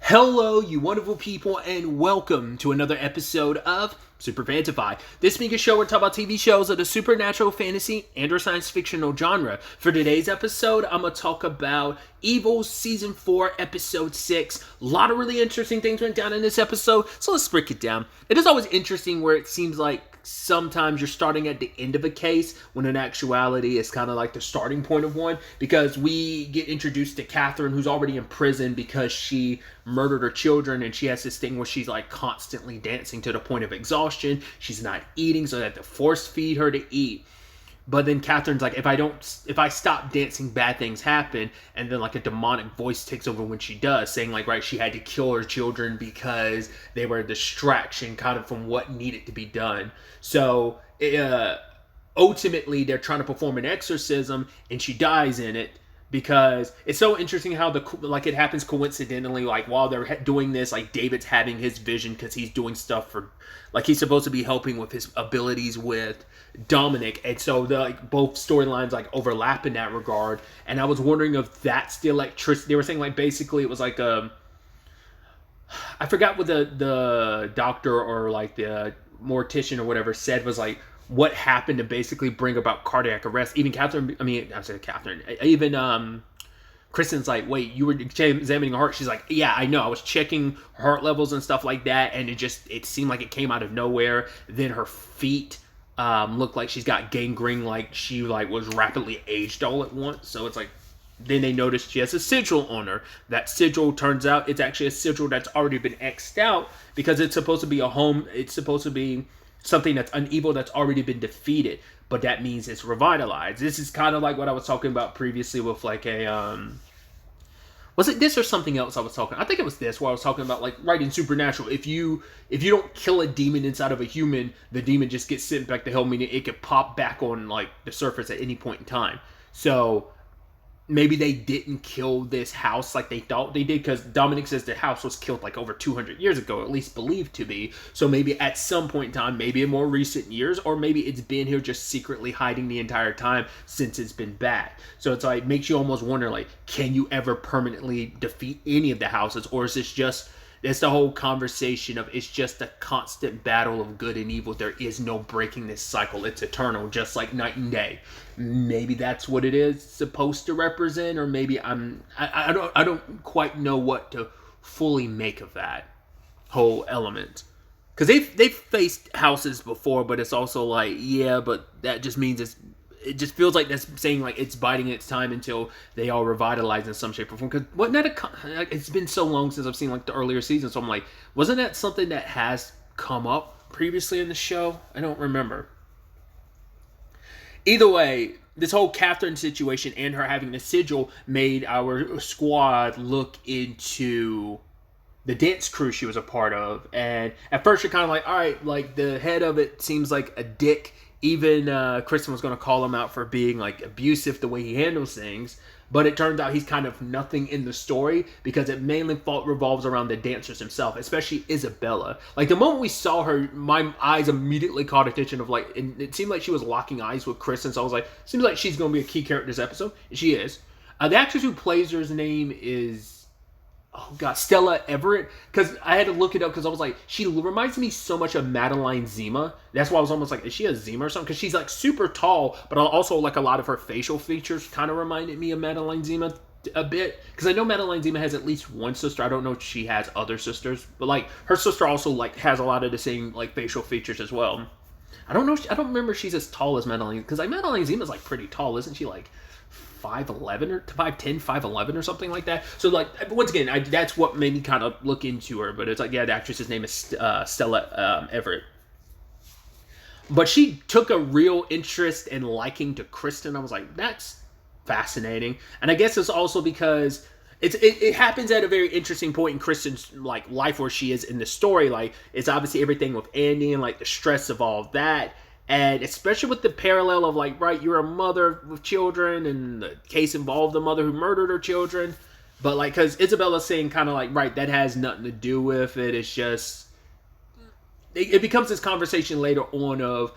Hello, you wonderful people, and welcome to another episode of SuperFantaFi. This being a show where we talk about TV shows of the supernatural, fantasy, and or science fictional genre. For today's episode, I'm going to talk about Evil Season 4, Episode 6. A lot of really interesting things went down in this episode, so let's break it down. It is always interesting where it seems like sometimes you're starting at the end of a case when in actuality it's kind of like the starting point of one, because we get introduced to Catherine, who's already in prison because she murdered her children, and she has this thing where she's like constantly dancing to the point of exhaustion. She's not eating, so they have to force feed her to eat. But then Catherine's like, if I stop dancing, bad things happen. And then like a demonic voice takes over when she does, saying like, right, she had to kill her children because they were a distraction kind of from what needed to be done. So ultimately they're trying to perform an exorcism and she dies in it, because it's so interesting how it happens coincidentally, like while they're doing this, like David's having his vision because he's doing stuff for, like, he's supposed to be helping with his abilities with Dominic, and so both storylines like overlap in that regard. And I was wondering if that's the electricity. They were saying like basically it was like I forgot what the doctor or like the mortician or whatever said, was like what happened to basically bring about cardiac arrest. Even Kristen's like, wait, you were examining her heart? She's like, yeah, I know. I was checking heart levels and stuff like that, and it seemed like it came out of nowhere. Then her feet looked like she's got gangrene, like she was rapidly aged all at once. So it's like, then they noticed she has a sigil on her. That sigil, turns out it's actually a sigil that's already been X'd out, because it's supposed to be it's supposed to be something that's an evil that's already been defeated, but that means it's revitalized. This is kind of like what I was talking about previously with like was it this or something else I was talking? I think it was this, where I was talking about like, right, in Supernatural, if you don't kill a demon inside of a human, the demon just gets sent back to hell, meaning it could pop back on like the surface at any point in time. So maybe they didn't kill this house like they thought they did, because Dominic says the house was killed like over 200 years ago, at least believed to be. So maybe at some point in time, maybe in more recent years, or maybe it's been here just secretly hiding the entire time since it's been back. So it's like, makes you almost wonder, like, can you ever permanently defeat any of the houses? Or is this just, it's the whole conversation of it's just a constant battle of good and evil. There is no breaking this cycle. It's eternal, just like night and day. Maybe that's what it is supposed to represent, or maybe I don't quite know what to fully make of that whole element. Because they've faced houses before, but it's also like, yeah, but that just means it just feels like that's saying like it's biding its time until they all revitalize in some shape or form. Because it's been so long since I've seen like the earlier seasons, so I'm like, wasn't that something that has come up previously in the show? I don't remember. Either way, this whole Catherine situation and her having the sigil made our squad look into the dance crew she was a part of. And at first you're kind of like, all right, like the head of it seems like a dick. Even Kristen was going to call him out for being like abusive the way he handles things. But it turns out he's kind of nothing in the story, because it mainly revolves around the dancers himself, especially Isabella. Like the moment we saw her, my eyes immediately caught attention of like, and it seemed like she was locking eyes with Kristen. So I was like, seems like she's going to be a key character this episode. And she is. The actress who plays her's name is, oh god, Stella Everett. Because I had to look it up, because I was like, she reminds me so much of Madeline Zima. That's why I was almost like, is she a Zima or something? Because she's like super tall, but also like a lot of her facial features kind of reminded me of Madeline Zima a bit. Because I know Madeline Zima has at least one sister. I don't know if she has other sisters, but like her sister also like has a lot of the same like facial features as well. I don't know. I don't remember if she's as tall as Madeline, because like Madeline Zima is like pretty tall, isn't she? Like 5'11 or 5'10, 5'11 or something like that. So like, once again, that's what made me kind of look into her. But it's like, yeah, the actress's name is Stella Everett. But she took a real interest and liking to Kristen. I was like, that's fascinating. And I guess it's also because it happens at a very interesting point in Kristen's like life where she is in the story. Like, it's obviously everything with Andy and like the stress of all of that. And especially with the parallel of like, right, you're a mother with children, and the case involved the mother who murdered her children. But like, because Isabella's saying kind of like, right, that has nothing to do with it. It's just, it becomes this conversation later on of,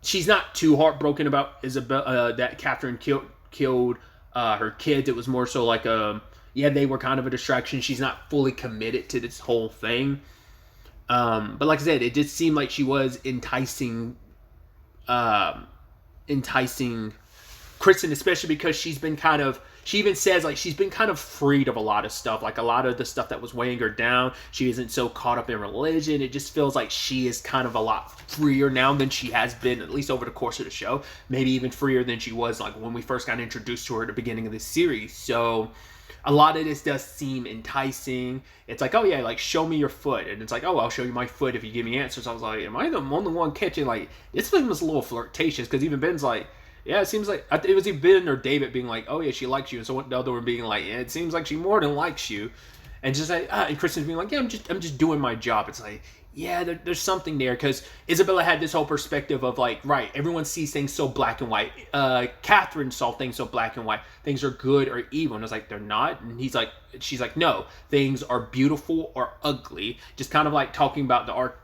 she's not too heartbroken about Isabella, that Catherine killed her kids. It was more so like yeah, they were kind of a distraction. She's not fully committed to this whole thing. But like I said, it just seemed like she was enticing Kristen, especially because she even says like she's been kind of freed of a lot of stuff, like a lot of the stuff that was weighing her down. She isn't so caught up in religion. It just feels like she is kind of a lot freer now than she has been, at least over the course of the show. Maybe even freer than she was like when we first got introduced to her at the beginning of this series. So a lot of this does seem enticing. It's like, oh yeah, like show me your foot, and it's like, oh, I'll show you my foot if you give me answers. I was like, am I the only one catching like this thing was a little flirtatious? Because even Ben's like, yeah, it seems like it was either Ben or David being like, oh yeah, she likes you, and so the other one being like, yeah, it seems like she more than likes you, and just like, and Kristen's being like, yeah, I'm just doing my job. It's like, yeah, there's something there, because Isabella had this whole perspective of like, right, everyone sees things so black and white. Catherine saw things so black and white. Things are good or evil, and I was like, they're not. And she's like, no, things are beautiful or ugly. Just kind of like talking about the art.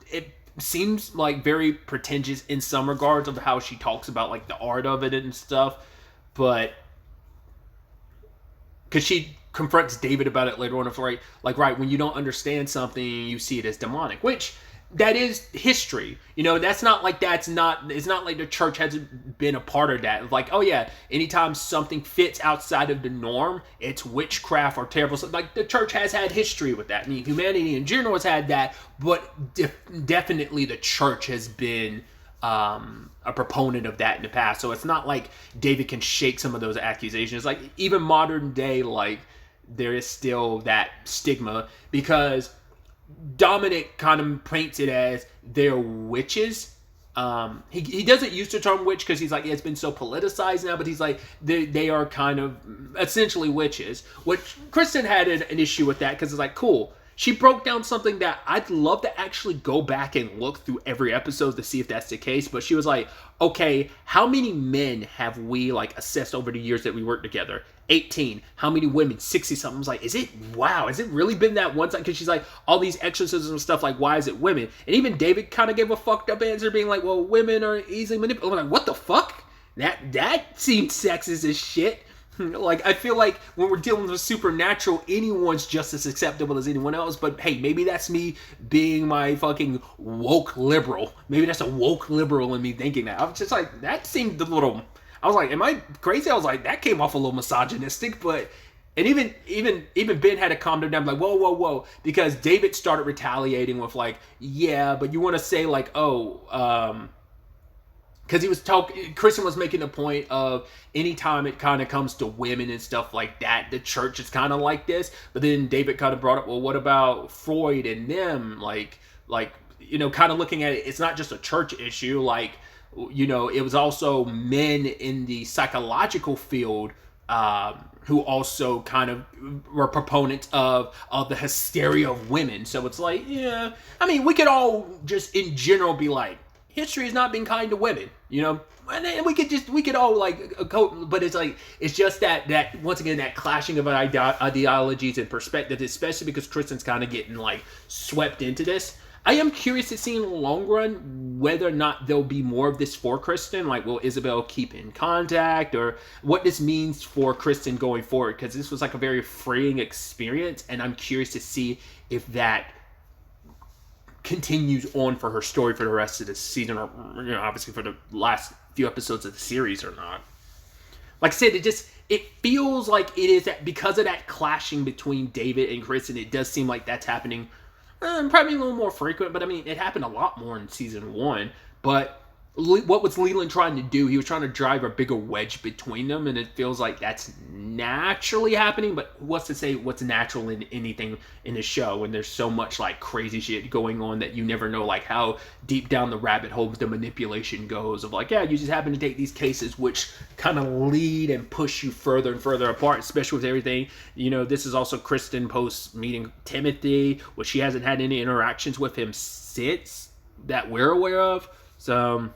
It seems like very pretentious in some regards of how she talks about like the art of it and stuff, but because she confronts David about it later on, of right, when you don't understand something, you see it as demonic, which that is history. It's not like the church hasn't been a part of that. Like, oh yeah, anytime something fits outside of the norm, it's witchcraft or terrible. Like the church has had history with that. I mean, humanity in general has had that, but definitely the church has been a proponent of that in the past. So it's not like David can shake some of those accusations. Like even modern day, like there is still that stigma because Dominic kind of paints it as they're witches. He doesn't use the term witch because he's like, yeah, it's been so politicized now, but he's like, they are kind of essentially witches. Which Kristen had an issue with that because it's like, cool. She broke down something that I'd love to actually go back and look through every episode to see if that's the case. But she was like, okay, how many men have we like assessed over the years that we worked together? 18. How many women? 60 something. I was like, is it really been that one time? Because she's like, all these exorcisms and stuff, like, why is it women? And even David kind of gave a fucked up answer being like, well, women are easily manipulated. I'm like, what the fuck? That seems sexist as shit. Like, I feel like when we're dealing with supernatural, anyone's just as acceptable as anyone else. But hey, maybe that's me being my fucking woke liberal. Maybe that's a woke liberal in me thinking that. I was just like, that seemed a little... I was like, am I crazy? I was like, that came off a little misogynistic, but... And even Ben had to calm down, like, whoa. Because David started retaliating with like, yeah, but you want to say like, because he was Kristen was making the point of anytime it kind of comes to women and stuff like that, the church is kind of like this. But then David kind of brought up, well, what about Freud and them? Like kind of looking at it, it's not just a church issue. Like, it was also men in the psychological field who also kind of were proponents of the hysteria of women. So it's like, yeah, I mean, we could all just in general be like, history has not been kind to women, and then we could all like, but it's like, it's just that once again, that clashing of ideologies and perspectives, especially because Kristen's kind of getting like swept into this. I am curious to see in the long run whether or not there'll be more of this for Kristen. Like, will Isabel keep in contact, or what this means for Kristen going forward? Because this was like a very freeing experience, and I'm curious to see if that continues on for her story for the rest of the season, or obviously for the last few episodes of the series or not. Like I said, it feels like it is that because of that clashing between David and Kristen, it does seem like that's happening probably a little more frequent, but I mean, it happened a lot more in season 1. But what was Leland trying to do? He was trying to drive a bigger wedge between them, and it feels like that's naturally happening. But what's to say what's natural in anything in the show when there's so much like crazy shit going on that you never know like how deep down the rabbit hole the manipulation goes of like, yeah, you just happen to take these cases which kind of lead and push you further and further apart, especially with everything. This is also Kristen post meeting Timothy, which she hasn't had any interactions with him since that we're aware of. So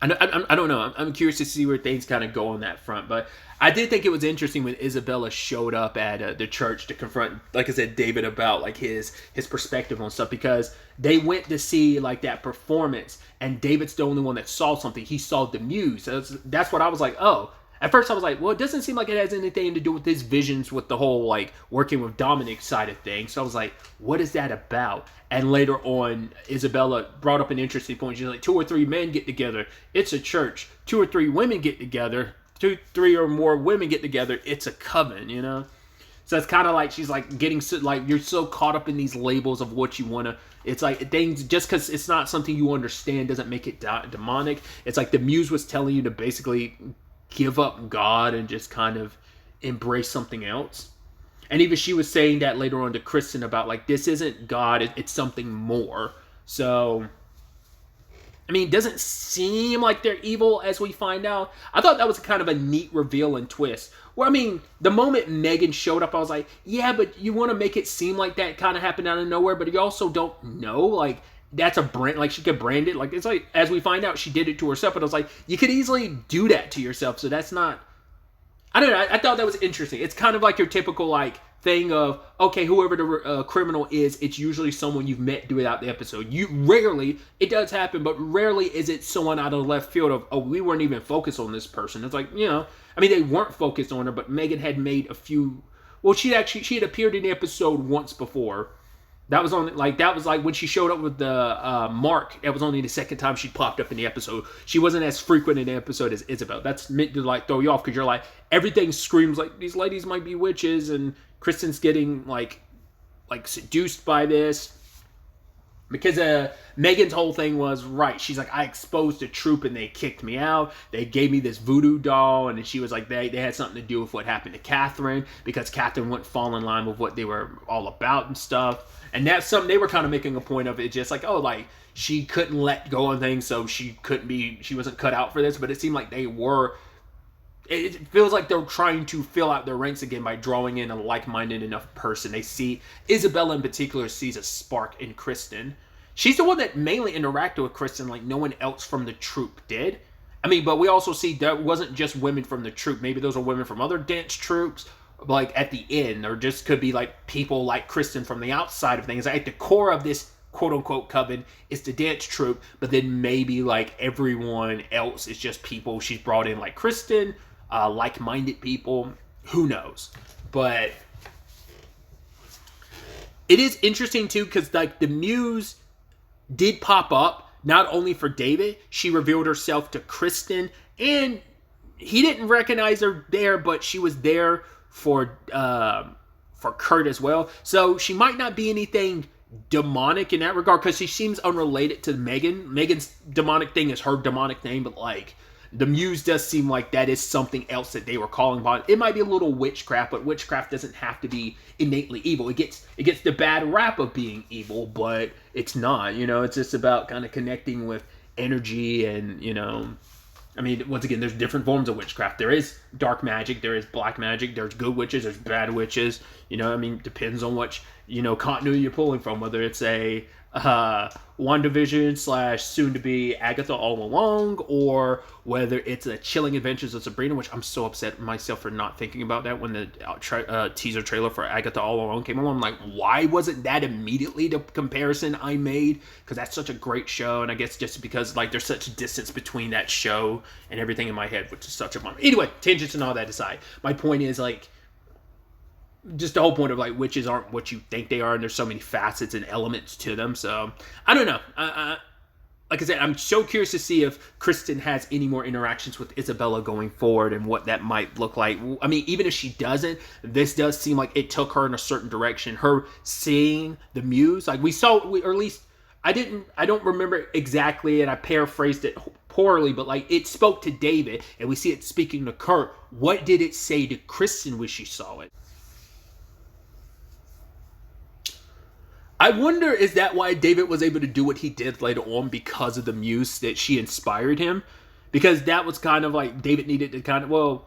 I don't know. I'm curious to see where things kind of go on that front. But I did think it was interesting when Isabella showed up at the church to confront, like I said, David about like his perspective on stuff, because they went to see like that performance, and David's the only one that saw something. He saw the muse. So that's what I was like, oh, At first I was like, well, it doesn't seem like it has anything to do with his visions with the whole like working with Dominic side of things. So I was like, what is that about? And later on, Isabella brought up an interesting point. She's like, 2 or 3 men get together, it's a church. 2 or 3 women get together, 3 or more women get together, it's a coven, you know? So it's kind of like she's like getting like you're so caught up in these labels of what you want to. It's like things just because it's not something you understand doesn't make it demonic. It's like the muse was telling you to basically give up God and just kind of embrace something else. And even she was saying that later on to Kristen about like this isn't God, it's something more. So I mean, it doesn't seem like they're evil as we find out. I thought that was kind of a neat reveal and twist. Well, I mean, the moment Megan showed up, I was like, yeah, but you want to make it seem like that kind of happened out of nowhere, but you also don't know. Like, that's a brand, like, she could brand it. Like, it's like, as we find out, she did it to herself, but I was like, you could easily do that to yourself, so that's not, I don't know, I thought that was interesting. It's kind of like your typical, like, thing of, okay, whoever the criminal is, it's usually someone you've met throughout the episode. You rarely, it does happen, but rarely is it someone out of the left field of, oh, we weren't even focused on this person. It's like, you know, I mean, they weren't focused on her, but Megan had made a few, well, she had appeared in the episode once before. That was like when she showed up with the Mark. That was only the second time she popped up in the episode. She wasn't as frequent in the episode as Isabel. That's meant to like throw you off because you're like, everything screams like these ladies might be witches, and Kristen's getting like seduced by this. Because Megan's whole thing was, right, she's like, I exposed a troop and they kicked me out. They gave me this voodoo doll, and then she was like, they had something to do with what happened to Catherine, because Catherine wouldn't fall in line with what they were all about and stuff. And that's something they were kind of making a point of it, just like, oh, like, she couldn't let go of things, so she wasn't cut out for this, but it seemed like they were. It feels like they're trying to fill out their ranks again by drawing in a like-minded enough person. They see, Isabella in particular sees a spark in Kristen. She's the one that mainly interacted with Kristen like no one else from the troupe did. I mean, but we also see that wasn't just women from the troupe. Maybe those are women from other dance troupes, like at the end, or just could be like people like Kristen from the outside of things. Like at the core of this quote-unquote coven is the dance troupe, but then maybe like everyone else is just people she's brought in like Kristen, like-minded people, who knows. But it is interesting too, because like the muse did pop up not only for David, she revealed herself to Kristen, and he didn't recognize her there, but she was there for Kurt as well. So she might not be anything demonic in that regard, because she seems unrelated to Megan. Megan's demonic thing is her demonic thing, but like the muse does seem like that is something else that they were calling upon. It might be a little witchcraft, but witchcraft doesn't have to be innately evil. It gets the bad rap of being evil, but it's not. You know, it's just about kind of connecting with energy and, you know, I mean, once again, there's different forms of witchcraft. There is dark magic, there is black magic, there's good witches, there's bad witches. You know, I mean, depends on what, you know, continuity you're pulling from, whether it's a WandaVision / soon to be Agatha All Along, or whether it's a Chilling Adventures of Sabrina, which I'm so upset with myself for not thinking about that when the teaser trailer for Agatha All Along came along. I'm like, why wasn't that immediately the comparison I made? Because that's such a great show, and I guess just because like there's such a distance between that show and everything in my head, which is such a bummer. Anyway, tangents and all that aside, my point is like, just the whole point of like witches aren't what you think they are, and there's so many facets and elements to them. So I don't know. Like I said, I'm so curious to see if Kristen has any more interactions with Isabella going forward and what that might look like. I mean, even if she doesn't, this does seem like it took her in a certain direction. Her seeing the muse, like or at least I don't remember exactly, and I paraphrased it poorly, but like it spoke to David, and we see it speaking to Kurt. What did it say to Kristen when she saw it? I wonder, is that why David was able to do what he did later on, because of the muse that she inspired him? Because that was kind of like David needed to kind of, well,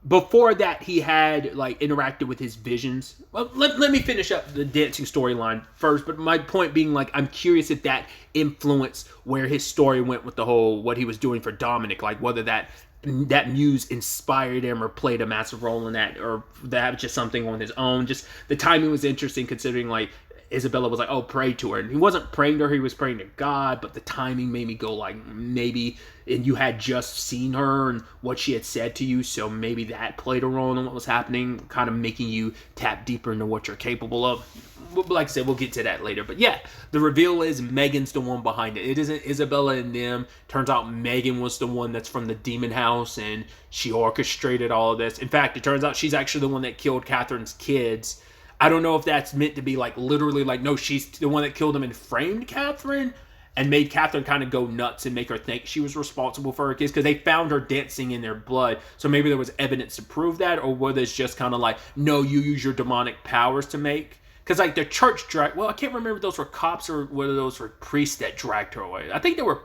before that he had like interacted with his visions. Well, let me finish up the dancing storyline first, but my point being like, I'm curious if that influenced where his story went with the whole, what he was doing for Dominic, like whether that muse inspired him or played a massive role in that, or that was just something on his own. Just the timing was interesting considering like, Isabella was like, oh, pray to her. And he wasn't praying to her, he was praying to God, but the timing made me go like, maybe, and you had just seen her and what she had said to you, so maybe that played a role in what was happening, kind of making you tap deeper into what you're capable of. Like I said, we'll get to that later. But yeah, the reveal is Megan's the one behind it. It isn't Isabella and them. Turns out Megan was the one that's from the demon house, and she orchestrated all of this. In fact, it turns out she's actually the one that killed Catherine's kids. I don't know if that's meant to be like literally like, no, she's the one that killed them and framed Catherine and made Catherine kind of go nuts and make her think she was responsible for her kids, because they found her dancing in their blood. So maybe there was evidence to prove that, or whether it's just kind of like, no, you use your demonic powers to make. Because, like, the church dragged... Well, I can't remember if those were cops or whether those were priests that dragged her away. I think they were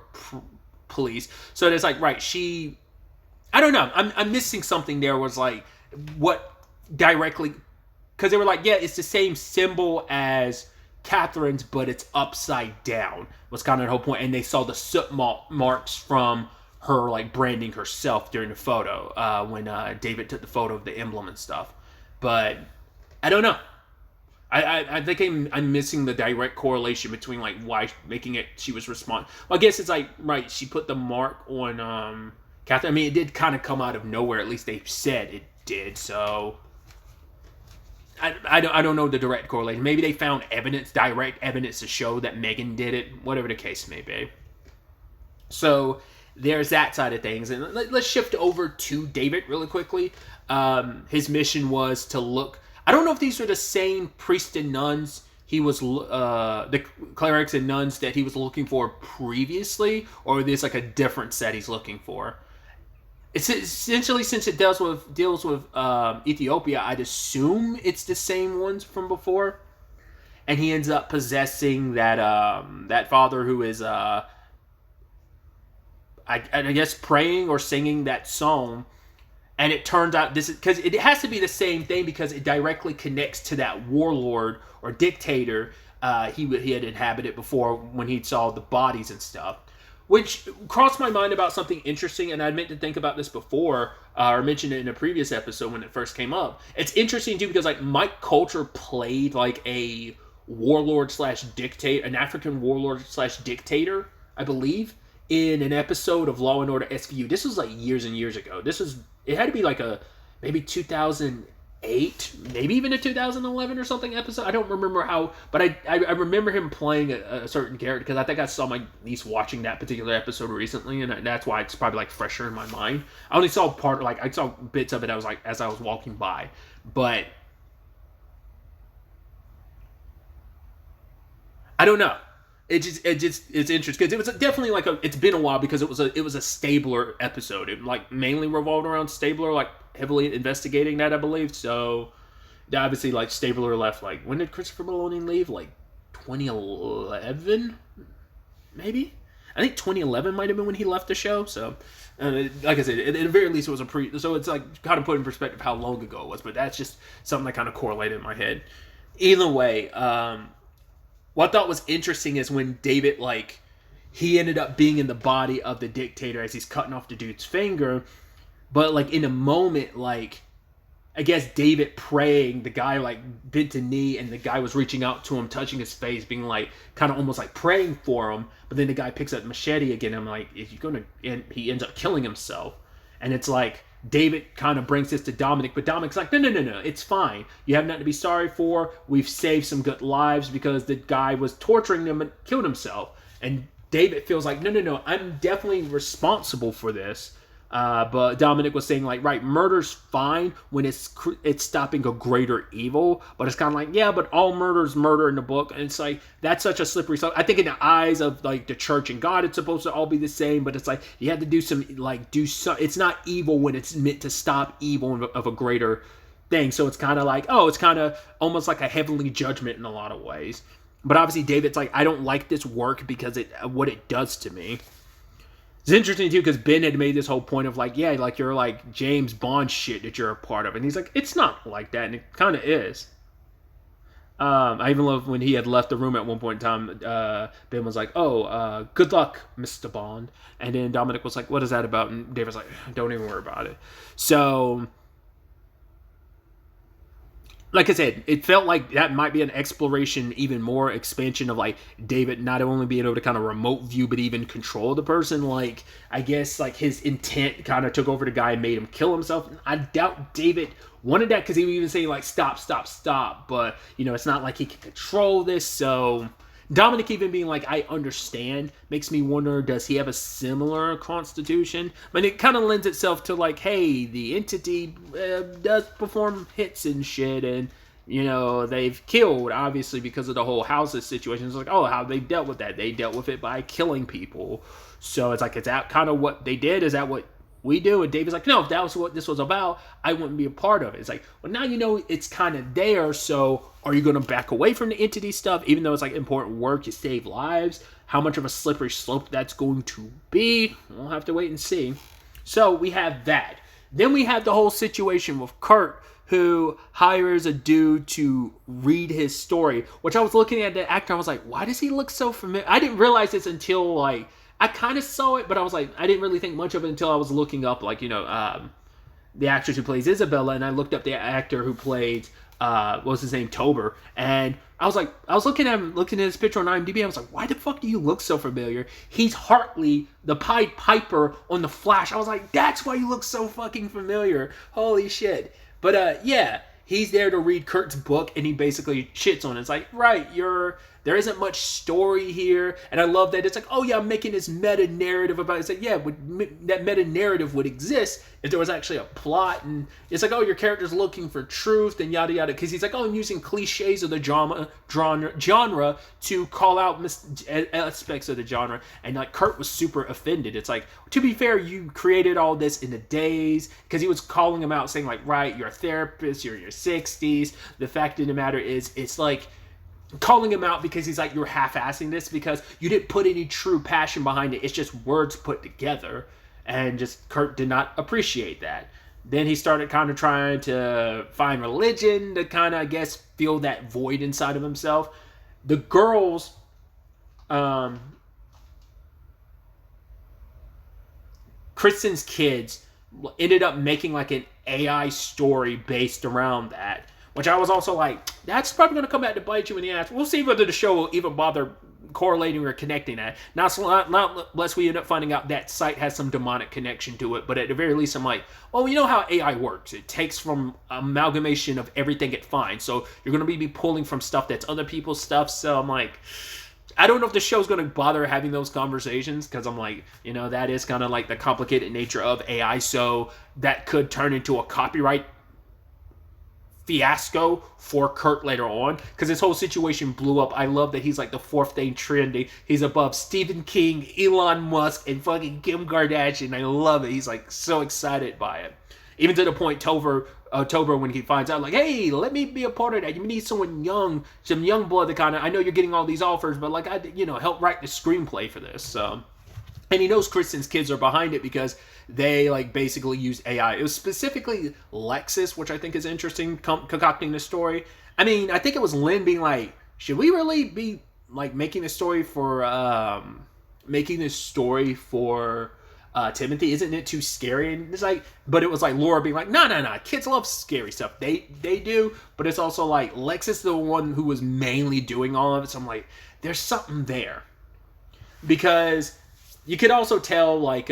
police. So it's like, right, she... I don't know. I'm missing something there. Was like, what directly... Because they were like, yeah, it's the same symbol as Catherine's, but it's upside down. Was kind of the whole point. And they saw the soot marks from her, like, branding herself during the photo. When David took the photo of the emblem and stuff. But, I don't know. I think I'm missing the direct correlation between, like, why making it she was responsible. Well, I guess it's like, right, she put the mark on Catherine. I mean, it did kind of come out of nowhere. At least they said it did. So I don't know the direct correlation. Maybe they found evidence, direct evidence to show that Megan did it. Whatever the case may be. So there's that side of things. And let's shift over to David really quickly. His mission was to look... I don't know if these are the same priests and nuns he was, the clerics and nuns that he was looking for previously, or there's like a different set he's looking for. It's essentially, since it deals with Ethiopia, I'd assume it's the same ones from before. And he ends up possessing that father who is, I guess, praying or singing that song. And it turns out this is because it has to be the same thing, because it directly connects to that warlord or dictator he had inhabited before when he saw the bodies and stuff. Which crossed my mind about something interesting, and I meant to think about this before, or mentioned it in a previous episode when it first came up. It's interesting too because like Mike Coulter played like a warlord slash dictator, an African warlord slash dictator, I believe, in an episode of Law and Order SVU. This was like years and years ago. It had to be like a maybe 2008, maybe even a 2011 or something episode. I don't remember how, but I remember him playing a certain character, because I think I saw my niece watching that particular episode recently, and that's why it's probably like fresher in my mind. I only saw I saw bits of it. I was like, as I was walking by, but I don't know. It's interesting because it was definitely like it's been a while, because it was a Stabler episode. It like mainly revolved around Stabler, like heavily investigating that, I believe. So obviously, like, Stabler left, like, when did Christopher Maloney leave? Like 2011, maybe. I think 2011 might have been when he left the show. So like I said, at the very least, it was so it's like kind of put in perspective how long ago it was. But that's just something that kind of correlated in my head. Either way, what I thought was interesting is when David, like, he ended up being in the body of the dictator as he's cutting off the dude's finger. But, like, in a moment, like, I guess David praying, the guy, like, bent a knee, and the guy was reaching out to him, touching his face, being, like, kind of almost, like, praying for him. But then the guy picks up the machete again, and I'm like, is he gonna... And he ends up killing himself. And it's like, David kind of brings this to Dominic, but Dominic's like, no, it's fine. You have nothing to be sorry for. We've saved some good lives because the guy was torturing them and killed himself. And David feels like, no, I'm definitely responsible for this. But Dominic was saying, like, right, murder's fine when it's stopping a greater evil, but it's kind of like, yeah, but all murder's murder in the book, and it's like, that's such a slippery stuff. I think in the eyes of, like, the church and God, it's supposed to all be the same, but it's like, you have to do some, it's not evil when it's meant to stop evil of a greater thing, so it's kind of like, it's kind of almost like a heavenly judgment in a lot of ways. But obviously David's like, I don't like this work because what it does to me. It's interesting, too, because Ben had made this whole point of, like, yeah, like, you're, like, James Bond shit that you're a part of. And he's like, it's not like that, and it kind of is. I even love when he had left the room at one point in time, Ben was like, good luck, Mr. Bond. And then Dominic was like, what is that about? And David was like, don't even worry about it. So like I said, it felt like that might be an exploration, even more expansion of like David not only being able to kind of remote view, but even control the person. Like, I guess like his intent kind of took over the guy and made him kill himself. I doubt David wanted that, because he would even say like, stop, stop, stop. But, you know, it's not like he can control this. So Dominic even being like, I understand, makes me wonder, does he have a similar constitution? But it kind of lends itself to like, hey, the entity does perform hits and shit, and, you know, they've killed, obviously, because of the whole houses situation. It's like, oh, how they dealt with that? They dealt with it by killing people. So it's like, is that kind of what they did? Is that what we do? And David's like, no, if that was what this was about, I wouldn't be a part of it. It's like, well, now you know it's kind of there, so are you going to back away from the entity stuff, even though it's like important work to save lives? How much of a slippery slope that's going to be, we'll have to wait and see. So we have that. Then we have the whole situation with Kurt, who hires a dude to read his story, which I was looking at the actor, I was like, why does he look so familiar? I didn't realize this until like, I kind of saw it, but I was like, I didn't really think much of it until I was looking up, like, you know, the actress who plays Isabella, and I looked up the actor who played, what was his name, Tober, and I was like, I was looking at his picture on IMDb, and I was like, why the fuck do you look so familiar? He's Hartley, the Pied Piper on The Flash. I was like, that's why you look so fucking familiar. Holy shit. But, yeah, he's there to read Kurt's book, and he basically shits on it. It's like, right, there isn't much story here, and I love that it's like, oh yeah, I'm making this meta narrative about it. It's like, yeah, that meta narrative would exist if there was actually a plot, and it's like, oh, your character's looking for truth and yada yada, because he's like, oh, I'm using cliches of the genre to call out aspects of the genre, and like Kurt was super offended. It's like, to be fair, you created all this in a days, because he was calling him out, saying like, right, you're a therapist, you're in your 60s. The fact of the matter is, it's like calling him out because he's like, you're half-assing this because you didn't put any true passion behind it. It's just words put together. And just Kurt did not appreciate that. Then he started kind of trying to find religion to kind of, I guess, fill that void inside of himself. The girls, Kristen's kids ended up making like an AI story based around that. Which I was also like, that's probably going to come back to bite you in the ass. We'll see whether the show will even bother correlating or connecting that. Not unless we end up finding out that site has some demonic connection to it. But at the very least, I'm like, oh, you know how AI works. It takes from amalgamation of everything it finds. So you're going to be pulling from stuff that's other people's stuff. So I'm like, I don't know if the show's going to bother having those conversations, because I'm like, you know, that is kind of like the complicated nature of AI. So that could turn into a copyright fiasco for Kurt later on, because this whole situation blew up. I love that he's like the fourth thing trending. He's above Stephen King, Elon Musk, and fucking Kim Kardashian. I love it. He's like so excited by it. Even to the point Tober, when he finds out, like, hey, let me be a part of that. You need someone young, some young blood to kind of, I know you're getting all these offers, but like, I, you know, help write the screenplay for this. So, and he knows Kristen's kids are behind it because they like basically use AI. It was specifically Lexus, which I think is interesting, concocting this story. I mean, I think it was Lynn being like, should we really be like making this story for Timothy? Isn't it too scary? And it's like, but it was like Laura being like, no, kids love scary stuff. They do, but it's also like Lexus, the one who was mainly doing all of it. So I'm like, there's something there, because you could also tell like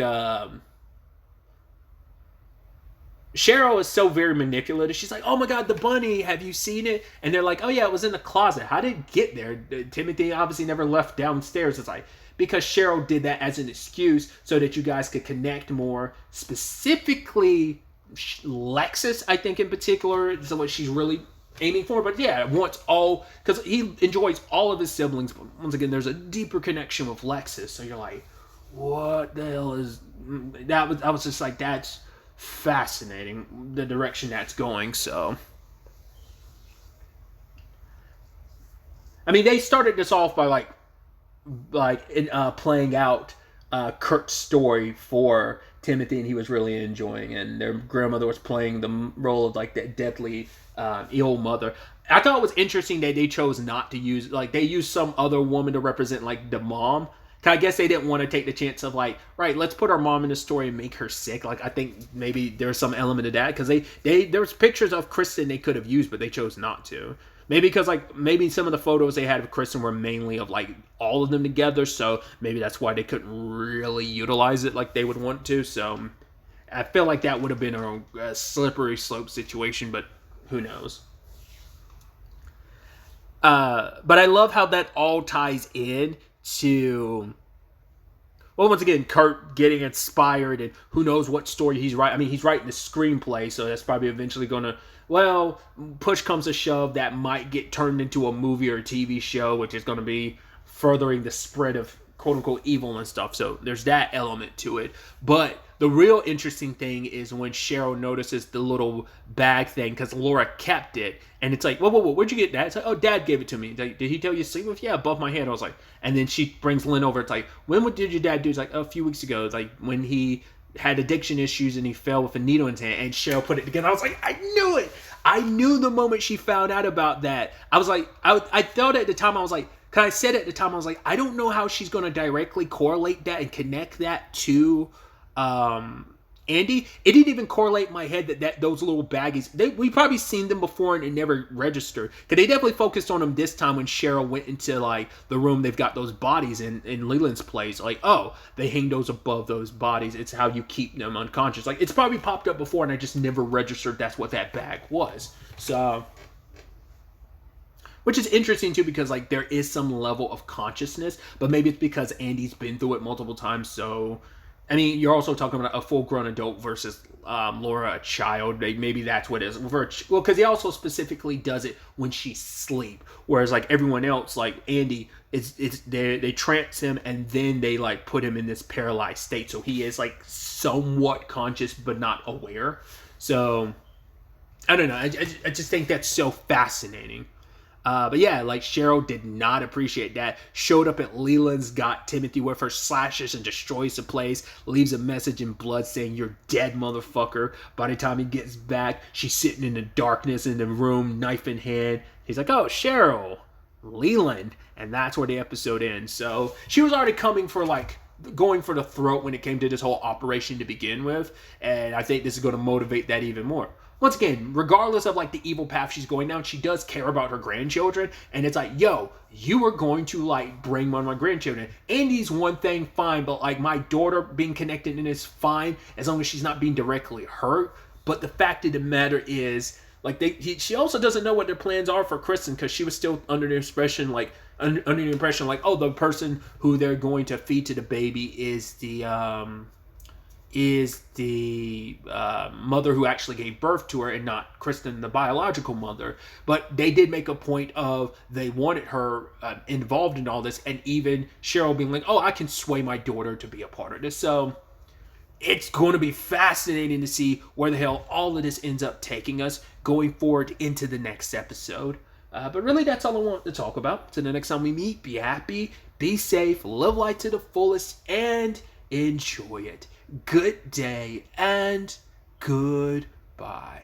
Cheryl is so very manipulative. She's like, oh my god, the bunny, have you seen it? And they're like, oh yeah, it was in the closet. How did it get there? Timothy obviously never left downstairs. It's like, because Cheryl did that as an excuse so that you guys could connect more. Specifically, Lexus, I think in particular, is what she's really aiming for. But yeah, wants all, because he enjoys all of his siblings. But once again, there's a deeper connection with Lexus. So you're like, what the hell is that? I was just like, that's fascinating, the direction that's going. So I mean, they started this off by like playing out Kurt's story for Timothy, and he was really enjoying it. And their grandmother was playing the role of like that deadly ill mother. I thought it was interesting that they chose not to use, like, they used some other woman to represent like the mom, I guess they didn't want to take the chance of like, right, let's put our mom in the story and make her sick. Like, I think maybe there's some element of that, because there was pictures of Kristen they could have used, but they chose not to. Maybe because like maybe some of the photos they had of Kristen were mainly of like all of them together, so maybe that's why they couldn't really utilize it like they would want to. So I feel like that would have been a slippery slope situation, but who knows? But I love how that all ties in to, well, once again, Kurt getting inspired, and who knows what story he's writing. I mean, he's writing the screenplay, so that's probably eventually going to, well, push comes to shove, that might get turned into a movie or a TV show, which is going to be furthering the spread of quote-unquote evil and stuff. So there's that element to it. But the real interesting thing is when Cheryl notices the little bag thing, because Laura kept it, and it's like, whoa, where'd you get that? It's like, oh, Dad gave it to me. Like, did he tell you to sleep with? Yeah, above my head. I was like, and then she brings Lynn over. It's like, did your dad do? It's like, a few weeks ago. It's like when he had addiction issues and he fell with a needle in his hand, and Cheryl put it together. I was like, I knew it. I knew the moment she found out about that. I was like, I thought at the time, I was like, because I said at the time, I was like, I don't know how she's going to directly correlate that and connect that to Andy. It didn't even correlate in my head that those little baggies, we probably seen them before and it never registered. Because they definitely focused on them this time when Cheryl went into like the room they've got those bodies in Leland's place. Like, oh, they hang those above those bodies. It's how you keep them unconscious. Like, it's probably popped up before and I just never registered that's what that bag was. So, which is interesting too, because like there is some level of consciousness, but maybe it's because Andy's been through it multiple times. So, I mean, you're also talking about a full-grown adult versus Laura, a child. Maybe that's what it is. Well, because he also specifically does it when she's asleep, whereas like everyone else, like Andy, they trance him and then they like put him in this paralyzed state, so he is like somewhat conscious but not aware. So I don't know. I just think that's so fascinating. But yeah, like Cheryl did not appreciate that. Showed up at Leland's, got Timothy with her, slashes and destroys the place. Leaves a message in blood saying, "You're dead, motherfucker." By the time he gets back, she's sitting in the darkness in the room, knife in hand. He's like, "Oh, Cheryl, Leland." And that's where the episode ends. So she was already going for the throat when it came to this whole operation to begin with. And I think this is going to motivate that even more. Once again, regardless of like the evil path she's going down, she does care about her grandchildren. And it's like, yo, you are going to like bring one of my grandchildren. Andy's one thing, fine, but like my daughter being connected in is fine as long as she's not being directly hurt. But the fact of the matter is, like she also doesn't know what their plans are for Kristen, because she was still under the impression like, oh, the person who they're going to feed to the baby is the mother who actually gave birth to her, and not Kristen, the biological mother. But they did make a point of they wanted her involved in all this, and even Cheryl being like, oh, I can sway my daughter to be a part of this. So it's going to be fascinating to see where the hell all of this ends up taking us going forward into the next episode. But really, that's all I want to talk about. Till the next time we meet, be happy, be safe, live life to the fullest, and enjoy it. Good day and goodbye.